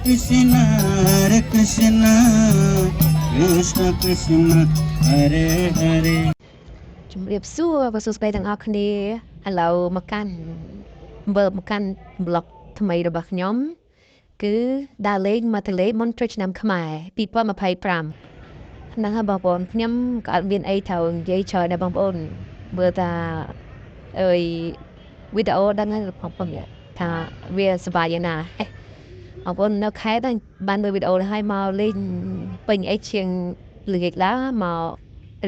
Krishna Hare Krishna Krishna Krishna Hare Hare ជំរាបសួរបងសួស្តីទាំងអស់គ្នាឥឡូវមកកាន់ប្លុកថ្មីរបស់ខ្ញុំគឺដើរលេងមកទលេមុនចូលឆ្នាំខ្មែរ2025ហ្នឹងហើយបងប្អូនខ្ញុំក៏អត់មានអីត្រូវនិយាយច្រើនដែរបងប្អូនមើលតាវីដេអូដឹងហើយបងប្អូនថាវាសប្បាយយ៉ាងណាបងប្អូននៅខេត្តបានមើលវីដេអូនេះហើយមកលេងពេញអីជាងល្ងាចឡើងមក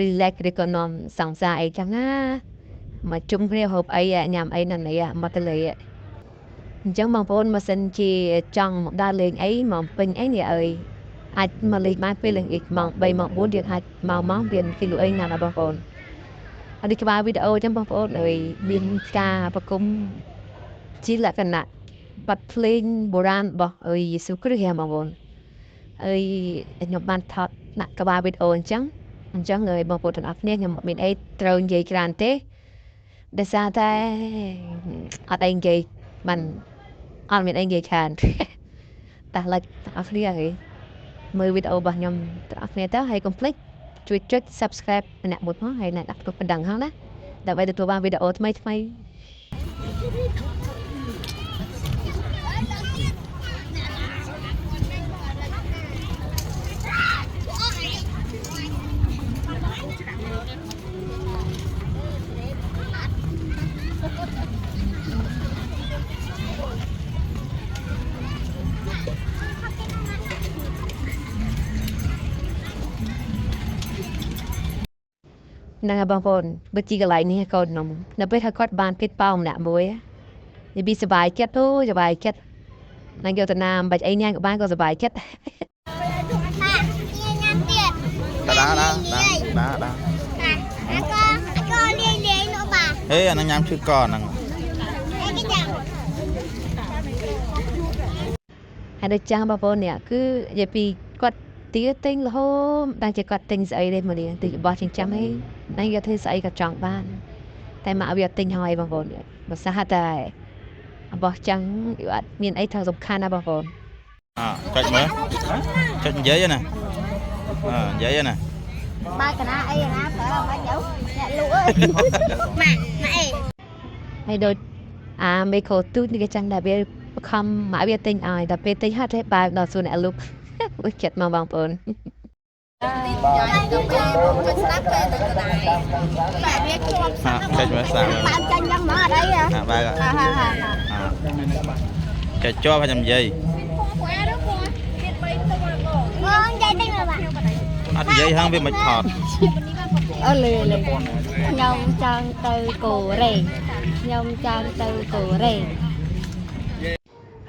relax ឬក៏នាំសង្សារអីចឹងណាមកជុំគ្នាហូបអីញ៉ាំអីនៅនេះមកទលេអញ្ចឹងបងប្អូនបើសិនជាចង់មកដើរលេងអីមកពេញអីនេះអើយអាចមកលេងបានពេលល្ងាចម៉ោង3ម៉ោង4យើងអាចមកមានគីឡូអីណាបងប្អូនអត់ក្បាលវីដេអូចឹងបងប្អូនអើយមានការប្រគំជាលក្ខណៈបទភ្លេងបុរាណរបស់យេស៊ូគ្រីស្ទបងប្អូនខ្ញុំបានថតដាក់ក្បាលវីដេអូអញ្ចឹងបងប្អូនទាំងអស់គ្នាខ្ញុំមានអីត្រូវនិយាយច្រើនទេដោយសារតែអត់អីនិយាយបានអត់មានអីនិយាយច្រើនតែឡែកទាំងអស់គ្នាហើយមើលវីដេអូរបស់ខ្ញុំទាំងអស់គ្នាទៅហើយកុំភ្លេចជួយចុច Subscribe ម្នាក់មួយផងហើយដាក់ទូបណ្ដឹងហ្នឹងណាដើម្បីទទួលបានវីដេអូថ្មីហ្នឹងហើយបងប្អូនបើជីកន្លែងនេះកូនខ្ញុំនៅពេលថាគាត់បានពេតប៉ោម្នាក់មួយនិយាយពីសុបាយចិត្តសុបាយចិត្តនឹងយកទៅណាមិនបាច់អីញ៉ាំក៏បានក៏សុបាយចិត្តដាក៏លេងនោះបាហេអានឹងញ៉ាំឈឺកហ្នឹងហើយដូចចាស់បងប្អូននេះគឺនិយាយពីគាត់ទាទិញរហូតដល់ជាគាត់ទិញស្អីទេមកនេះទិញរបស់ចិញ្ចឹមអីហ្នឹងយកធ្វើស្អីក៏ចង់បានតែមកវាទិញហើយបងប្អូនបើសិនតែរបស់ចឹងវាអត់មានអីថាសំខាន់ណាបងប្អូនចុចមើលចុចនិយាយណានិយាយណាបើកណាអីណាប្រើមិនទៅអ្នកលក់អើយម៉ាក់អីហើយដូចមេខូទូនេះគេចឹងដែរវាបខំមកវាទិញឲ្យតែពេលទិញហត់ទេបើដល់សួរអ្នកលក់អុយចិត្តមកបងប្អូនទៅពេលមកស្ដាប់គេទៅដែរតែវាជាប់ចុចមើលសាបានចាញ់យ៉ាងមកអត់អីបើចុចជាប់ហើយខ្ញុំនិយាយបងនិយាយទិញមកបាទអត់និយាយហាងវាមិនថតអើលើខ្ញុំចង់ទៅកូរ៉េ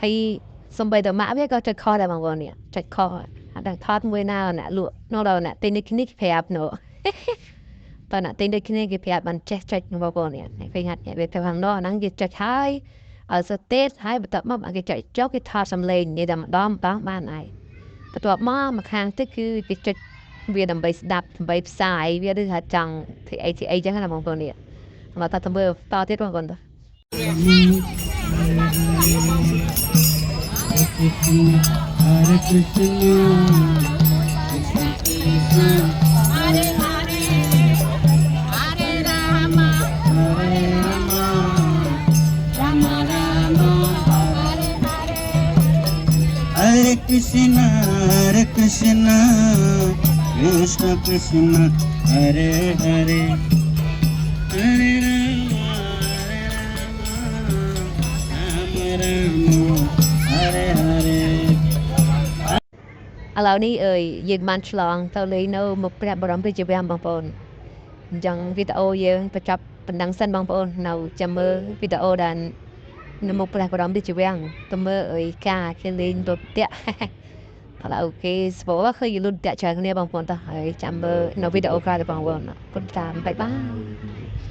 ហើយសំបីតម៉ាក់វាក៏ចុចខុសដែរបងប្អូននេះចុចខុសអត់ដឹងថតមួយណាអ្នកលក់នោះដល់អ្នកទិញដូចគ្នាគេប្រាប់នោះតើអ្នកទិញដូចគ្នាគេប្រាប់បានចេះចុចបងប្អូននេះឃើញហាត់វាទៅខាងនោះហ្នឹងគេចុចហើយឲ្យសតេតហើយបន្ទាប់មកគេចុចចុះគេថតសំឡេងនេះតែម្ដងបានហើយបន្ទាប់មកខាងទៀតគឺគេចុចវាដើម្បីស្ដាប់ដើម្បីផ្សាយវាឬថាចង់ធ្វើអីចឹងណាបងប្អូននេះមកតើមើលតទៀតបងប្អូនទៅHare Krishna Hare Rama Rama Rama Hare Krishna Krishna Krishna Hare Hare Hare Rama Rama Hare Hare ឥឡូវនេះយើងបានឆ្លងទៅលេងនៅមុខព្រះបរមរាជវាំងបងប្អូនអញ្ចឹងវីដេអូយើងបញ្ចប់ប៉ុណ្ណឹងសិនបងប្អូននៅចាំមើលវីដេអូដែលនៅមុខព្រះបរមរាជវាំងទៅមើលការគេលេងរថតាក់ឥឡូវគេស្ពឃើញលុនតាក់ច្រើនគ្នាបងប្អូនតោះហើយចាំមើលនៅវីដេអូក្រោយទៅបងប្អូនគុណតាមបាយបាយ